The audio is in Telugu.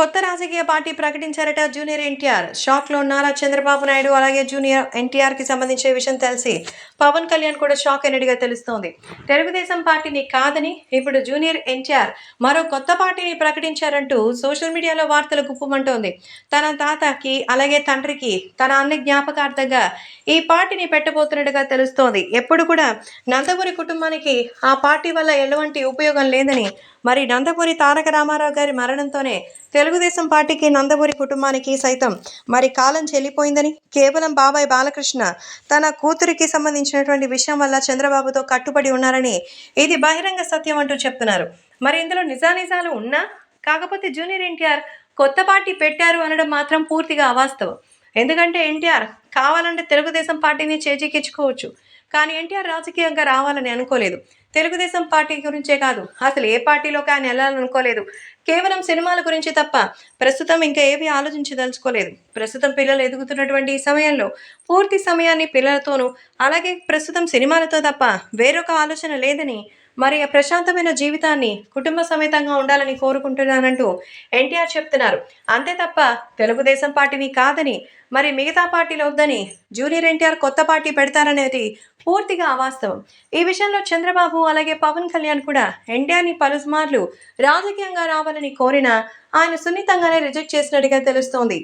కొత్త రాజకీయ పార్టీ ప్రకటించారట జూనియర్ ఎన్టీఆర్. షాక్లో ఉన్నారా చంద్రబాబు నాయుడు. అలాగే జూనియర్ ఎన్టీఆర్కి సంబంధించిన విషయం తెలిసి పవన్ కళ్యాణ్ కూడా షాక్ అయినట్టుగా తెలుస్తోంది. తెలుగుదేశం పార్టీని కాదని ఇప్పుడు జూనియర్ ఎన్టీఆర్ మరో కొత్త పార్టీని ప్రకటించారంటూ సోషల్ మీడియాలో వార్తలు గుప్పుమంటోంది. తన తాతకి అలాగే తండ్రికి తన అన్ని జ్ఞాపకార్థంగా ఈ పార్టీని పెట్టబోతున్నట్టుగా తెలుస్తోంది. ఎప్పుడు కూడా నందమూరి కుటుంబానికి ఆ పార్టీ వల్ల ఎటువంటి ఉపయోగం లేదని, మరి నందమూరి తారక రామారావు గారి మరణంతోనే తెలుగుదేశం పార్టీకి నందమూరి కుటుంబానికి సైతం మరి కాలం చెల్లిపోయిందని, కేవలం బాబాయ్ బాలకృష్ణ తన కూతురికి సంబంధించినటువంటి విషయం వల్ల చంద్రబాబుతో కట్టుబడి ఉన్నారని ఇది బహిరంగ సత్యం అంటూ చెప్తున్నారు. మరి ఇందులో నిజానిజాలు ఉన్నా, కాకపోతే జూనియర్ ఎన్టీఆర్ కొత్త పార్టీ పెట్టారు అనడం మాత్రం పూర్తిగా అవాస్తవం. ఎందుకంటే ఎన్టీఆర్ కావాలంటే తెలుగుదేశం పార్టీని చేజిక్కించుకోవచ్చు, కానీ ఎన్టీఆర్ రాజకీయంగా రావాలని అనుకోలేదు. తెలుగుదేశం పార్టీ గురించే కాదు, అసలు ఏ పార్టీలోకి ఆయన వెళ్ళాలనుకోలేదు. కేవలం సినిమాల గురించి తప్ప ప్రస్తుతం ఇంకా ఏవి ఆలోచించదలుచుకోలేదు. ప్రస్తుతం పిల్లలు ఎదుగుతున్నటువంటి ఈ సమయంలో పూర్తి సమయాన్ని పిల్లలతోనూ, అలాగే ప్రస్తుతం సినిమాలతో తప్ప వేరొక ఆలోచన లేదని, మరి ఆ ప్రశాంతమైన జీవితాన్ని కుటుంబ సమేతంగా ఉండాలని కోరుకుంటున్నానంటూ ఎన్టీఆర్ చెప్తున్నారు. అంతే తప్ప తెలుగుదేశం పార్టీని కాదని, మరి మిగతా పార్టీలు వద్దని జూనియర్ ఎన్టీఆర్ కొత్త పార్టీ పెడతారనేది పూర్తిగా అవాస్తవం. ఈ విషయంలో చంద్రబాబు అలాగే పవన్ కళ్యాణ్ కూడా ఎన్టీఆర్ని పలుమార్లు రాజకీయంగా రావాలని కోరినా ఆయన సున్నితంగానే రిజెక్ట్ చేసినట్టుగా తెలుస్తోంది.